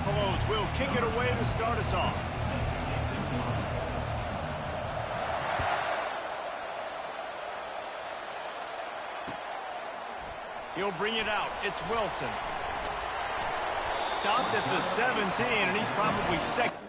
Buffaloes will kick it away to start us off. He'll bring it out. It's Wilson. Stopped at the 17, and he's probably second.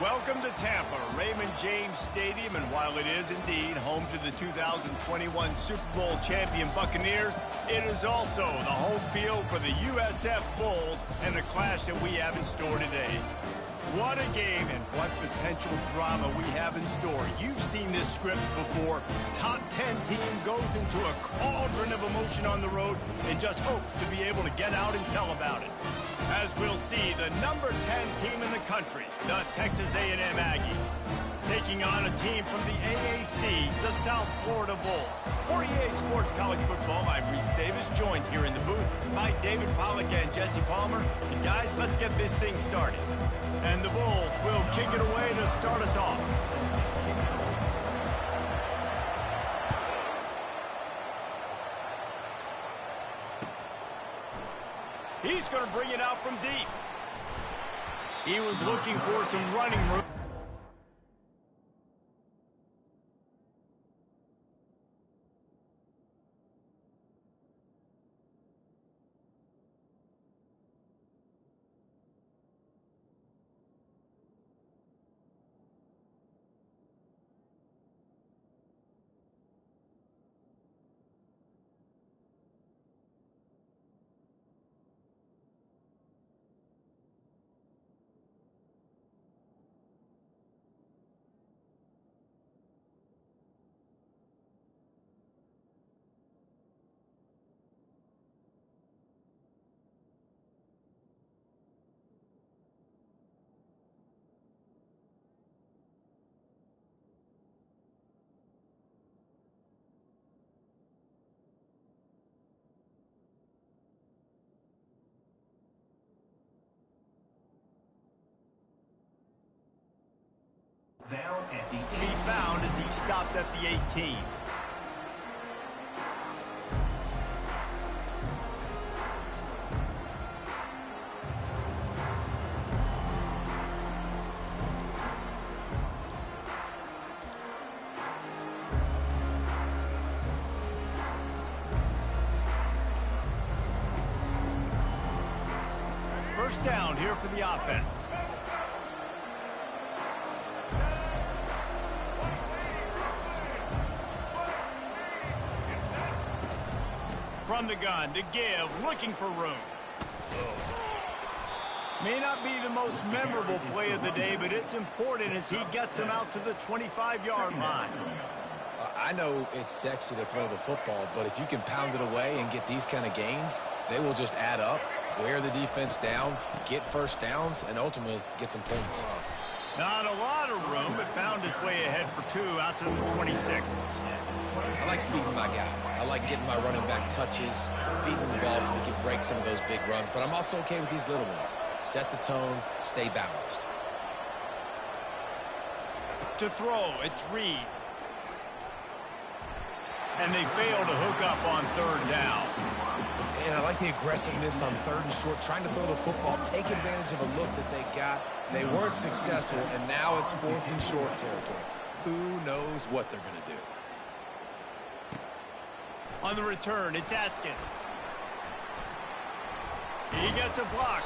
Welcome to Tampa, Raymond James Stadium, and while it is indeed home to the 2021 Super Bowl champion Buccaneers, it is also the home field for the USF Bulls and the clash that we have in store today. What a game and what potential drama we have in store. You've seen this script before. Top 10 team goes into a cauldron of emotion on the road and just hopes to be able to get out and tell about it. As we'll see, the number 10 team in the country, the Texas A&M Aggies, taking on a team from the AAC, the South Florida Bulls. For EA Sports College Football, I'm Reese Davis, joined here in the booth by David Pollack and Jesse Palmer. And guys, let's get this thing started. And the Bulls will kick it away to start us off. He's going to bring it out from deep. He was looking for some running room. Down at the To be found as he stopped at the 18. First down here for the offense. From the gun to give, looking for room. May not be the most memorable play of the day, but it's important as he gets him out to the 25-yard line. I know it's sexy to throw the football, but if you can pound it away and get these kind of gains, they will just add up, wear the defense down, get first downs, and ultimately get some points. Not a lot of room, but found his way ahead for 2 out to the 26. I like feeding my guy. I like getting my running back touches, feeding the ball so he can break some of those big runs, but I'm also okay with these little ones. Set the tone, stay balanced. To throw, it's Reed. And they fail to hook up on third down. And I like the aggressiveness on third and short, trying to throw the football, take advantage of a look that they got. They weren't successful, and now it's fourth and short territory. Who knows what they're going to do? On the return, it's Atkins. He gets a block.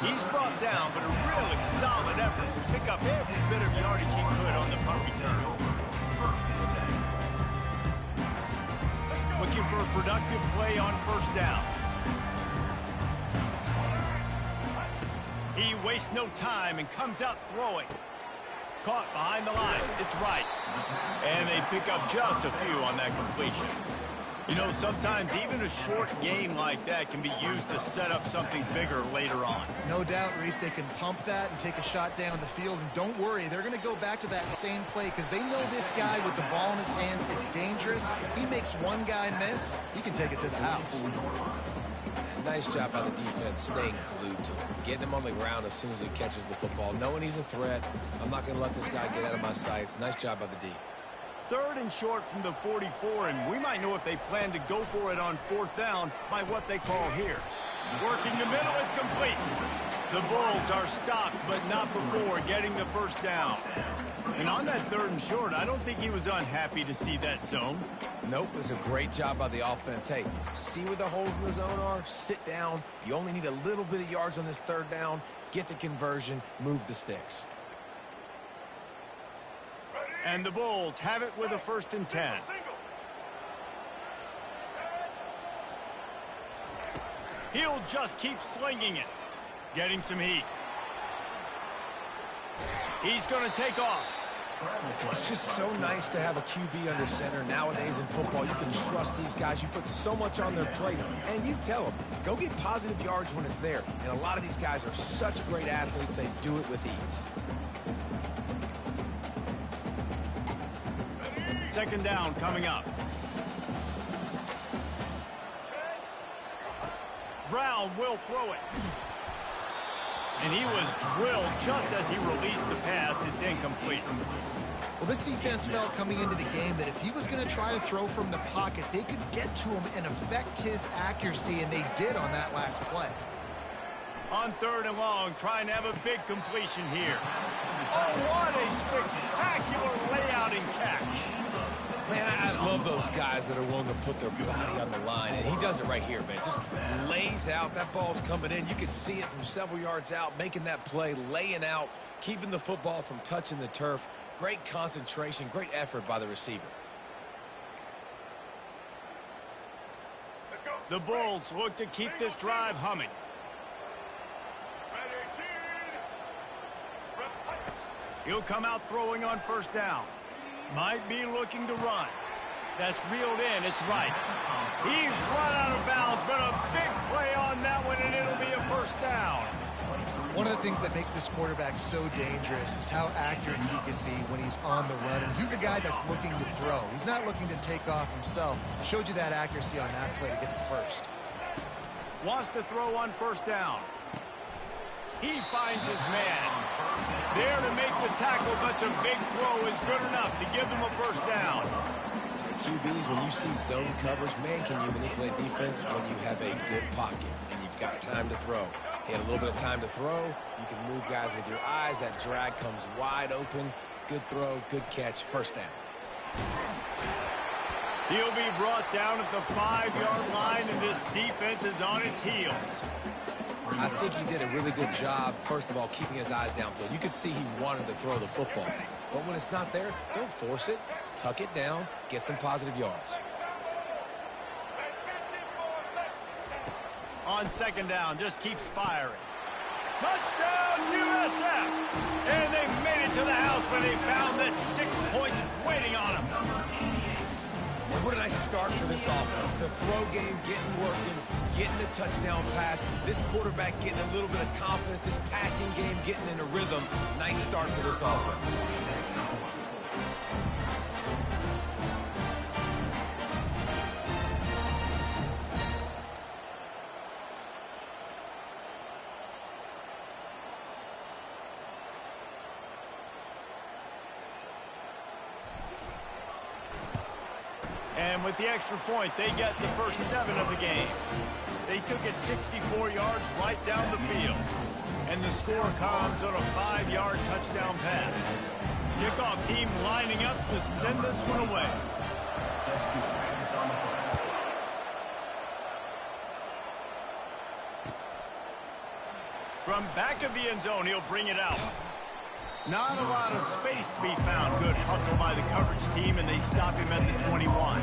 He's brought down, but a really solid effort to pick up every bit of yardage he could on the punt return. Looking for a productive play on first down. He wastes no time and comes out throwing. Caught behind the line. It's right. And they pick up just a few on that completion. You know, sometimes even a short game like that can be used to set up something bigger later on. No doubt, Reese, they can pump that and take a shot down the field. And don't worry, they're going to go back to that same play because they know this guy with the ball in his hands is dangerous. If he makes one guy miss, he can take it to the house. Nice job by the defense staying glued to him, getting him on the ground as soon as he catches the football, knowing he's a threat. I'm not going to let this guy get out of my sights. Nice job by the D. Third and short from the 44, and we might know if they plan to go for it on fourth down by what they call here. Working the middle, it's complete. The Bulls are stopped, but not before getting the first down. And on that third and short, I don't think he was unhappy to see that zone. Nope, it was a great job by the offense. Hey, see where the holes in the zone are? Sit down. You only need a little bit of yards on this third down. Get the conversion. Move the sticks. And the Bulls have it with a 1st and 10. He'll just keep slinging it. Getting some heat. He's going to take off. It's just so nice to have a QB under center. Nowadays in football, you can trust these guys. You put so much on their plate, and you tell them, go get positive yards when it's there. And a lot of these guys are such great athletes, they do it with ease. 2nd down coming up. Brown will throw it. And he was drilled just as he released the pass. It's incomplete. Well, this defense felt coming into the game that if he was going to try to throw from the pocket, they could get to him and affect his accuracy, and they did on that last play. On 3rd and long, trying to have a big completion here. Oh, what a spectacular layout and catch. Man, I love those guys that are willing to put their body on the line, and he does it right here, man. Just lays out. That ball's coming in. You can see it from several yards out, making that play, laying out, keeping the football from touching the turf. Great concentration, great effort by the receiver. The Bulls look to keep this drive humming. He'll come out throwing on 1st down. Might be looking to run. That's reeled in. It's right. He's run out of bounds, but a big play on that one, and it'll be a 1st down. One of the things that makes this quarterback so dangerous is how accurate he can be when he's on the run. And he's a guy that's looking to throw. He's not looking to take off himself. Showed you that accuracy on that play to get the 1st. Wants to throw on 1st down. He finds his man. There to make the tackle, but the big throw is good enough to give them a 1st down. QBs, when you see zone coverage, man, can you manipulate defense when you have a good pocket and you've got time to throw. He had a little bit of time to throw. You can move guys with your eyes. That drag comes wide open. Good throw, good catch, 1st down. He'll be brought down at the 5-yard line, and this defense is on its heels. I think he did a really good job, first of all, keeping his eyes downfield. You could see he wanted to throw the football. But when it's not there, don't force it. Tuck it down, get some positive yards. On 2nd down, just keeps firing. Touchdown, USF! And they made it to the house when they found that 6 points waiting on them. And what a nice start for this offense. The throw game getting working, getting the touchdown pass. This quarterback getting a little bit of confidence. This passing game getting in a rhythm. Nice start for this offense. And with the extra point, they get the first 7 of the game. They took it 64 yards right down the field. And the score comes on a 5-yard touchdown pass. Kickoff team lining up to send this one away. From back of the end zone, he'll bring it out. Not a lot of space to be found. Good hustle by the coverage team, and they stop him at the 21.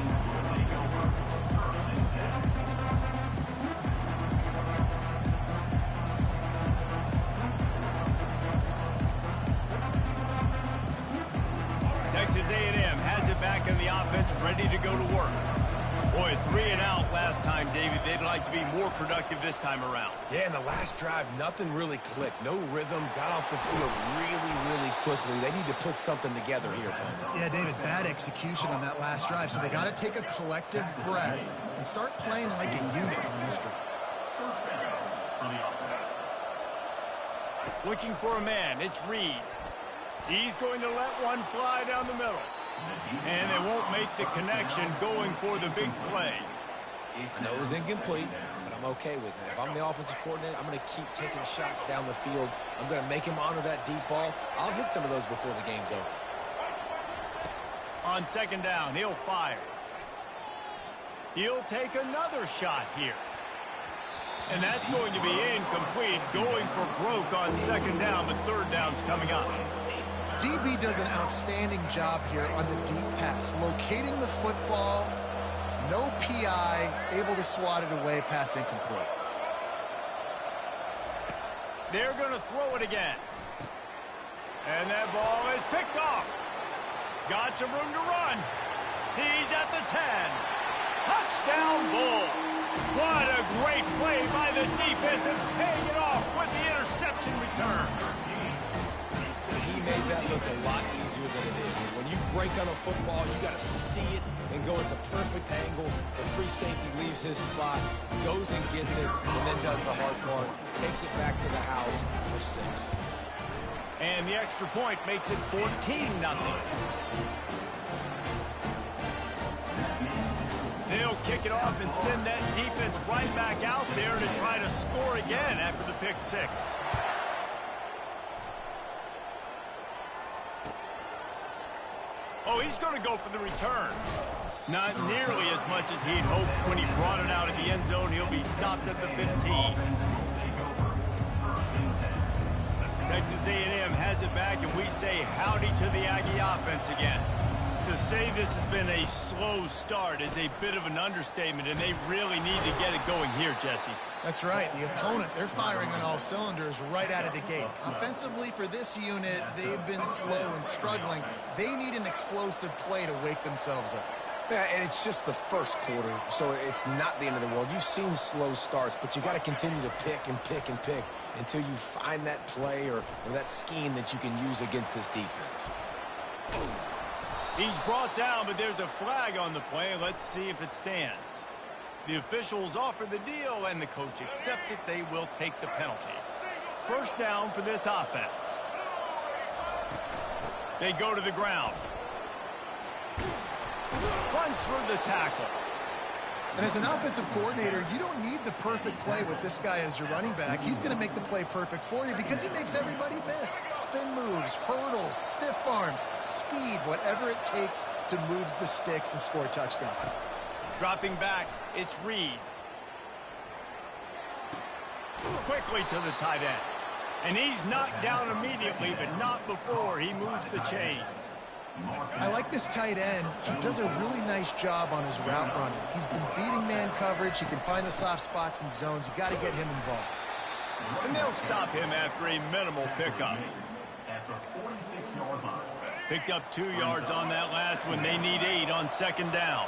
Texas A&M has it back in the offense, ready to go to work. Boy, 3 and out last time, David. They'd like to be more productive this time around. Yeah, in the last drive, nothing really clicked. No rhythm, got off the field really quickly. They need to put something together here, Paul. Yeah, David, bad execution on that last drive, so they got to take a collective breath and start playing like a unit on this drive. Looking for a man, it's Reed. He's going to let one fly down the middle. And they won't make the connection going for the big play. I know it was incomplete, but I'm okay with that. If I'm the offensive coordinator, I'm going to keep taking shots down the field. I'm going to make him honor that deep ball. I'll hit some of those before the game's over. On 2nd down, he'll fire. He'll take another shot here. And that's going to be incomplete, going for broke on 2nd down, but 3rd down's coming up. DB does an outstanding job here on the deep pass, locating the football, no PI, able to swat it away, pass incomplete. They're going to throw it again. And that ball is picked off. Got some room to run. He's at the 10. Touchdown Bulls. What a great play by the defense and paying it off with the interception return. He made that look a lot easier than it is. When you break on a football, you got to see it and go at the perfect angle. The free safety leaves his spot, goes and gets it, and then does the hard part, takes it back to the house for 6. And the extra point makes it 14-0. They'll kick it off and send that defense right back out there to try to score again after the pick 6. Oh, he's going to go for the return. Not nearly as much as he'd hoped when he brought it out of the end zone. He'll be stopped at the 15. Texas A&M has it back, and we say howdy to the Aggie offense again. To say this has been a slow start is a bit of an understatement, and they really need to get it going here, Jesse. That's right. The opponent, they're firing on all cylinders right out of the gate. Offensively, for this unit, they've been slow and struggling. They need an explosive play to wake themselves up. Yeah, and it's just the first quarter, so it's not the end of the world. You've seen slow starts, but you got to continue to pick and pick and pick until you find that play or that scheme that you can use against this defense. He's brought down, but there's a flag on the play. Let's see if it stands. The officials offer the deal, and the coach accepts it. They will take the penalty. First down for this offense. They go to the ground. Runs for the tackle. And as an offensive coordinator, you don't need the perfect play with this guy as your running back. He's going to make the play perfect for you because he makes everybody miss. Spin moves, hurdles, stiff arms, speed, whatever it takes to move the sticks and score touchdowns. Dropping back, it's Reed. Quickly to the tight end. And he's knocked down immediately, but not before he moves the chains. I like this tight end. He does a really nice job on his route running. He's been beating man coverage. He can find the soft spots and zones. You got to get him involved. And they'll stop him after a minimal pickup. Picked up 2 yards on that last one. They need 8 on second down.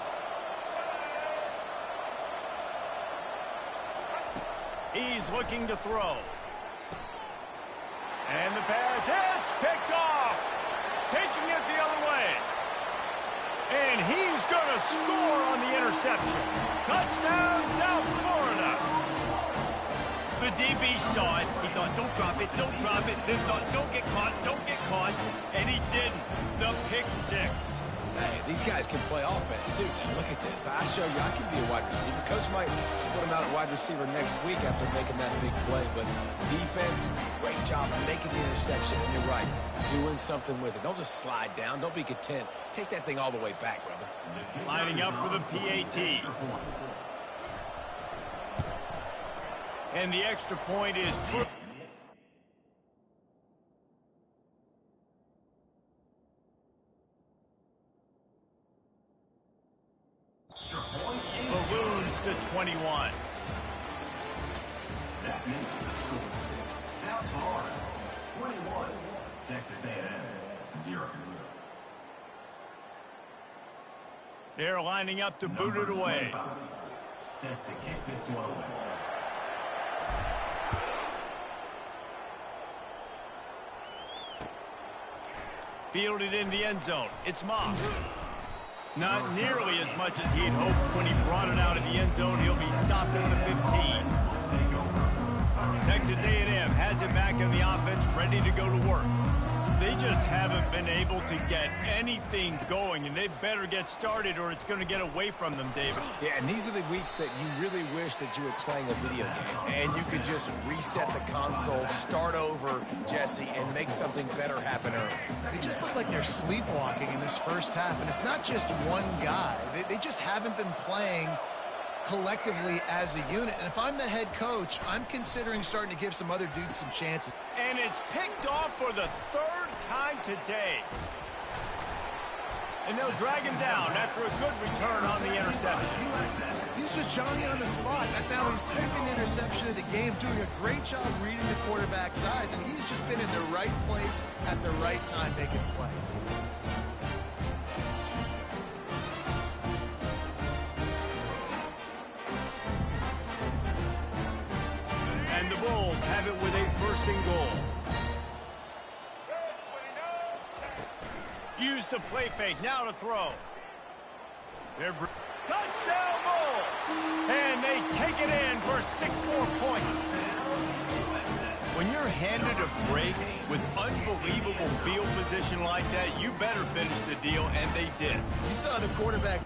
He's looking to throw. And the pass hits, picked off. Taking it the other way. And he's going to score on the interception. Touchdown, South Florida. The DB saw it. He thought, don't drop it, don't drop it. Then thought, don't get caught, don't get caught. And he didn't. The pick 6. Hey, these guys can play offense, too. Now, look at this. I show you I can be a wide receiver. Coach might split him out at wide receiver next week after making that big play. But defense, great job making the interception. And you're right, doing something with it. Don't just slide down. Don't be content. Take that thing all the way back, brother. Lining up for the PAT. And the extra point is true. Balloons to 21. That makes the score. South Florida, 21. Texas A&M, 0. They're lining up to boot it away. Set to kick this one away. Fielded in the end zone. It's Moss. Not nearly as much as he'd hoped when he brought it out of the end zone. He'll be stopped at the 15. Texas A&M has it back in the offense, ready to go to work. They just haven't been able to get anything going, and they better get started or it's going to get away from them, David. Yeah, and these are the weeks that you really wish that you were playing a video game. And you could just reset the console, start over, Jesse, and make something better happen early. They just look like they're sleepwalking in this first half, and it's not just one guy. They just haven't been playing collectively as a unit. And if I'm the head coach, I'm considering starting to give some other dudes some chances. And it's picked off for the third time today. And they'll drag him down after a good return on the interception. He's just Johnny on the spot. And now his second interception of the game, doing a great job reading the quarterback's eyes, and he's just been in the right place at the right time making plays. And the Bulls have it with a first and goal. Use the play fake, now to throw. Touchdown Bulls! And they take it in for 6 more points. When you're handed a break with unbelievable field position like that, you better finish the deal, and they did. You saw the quarterback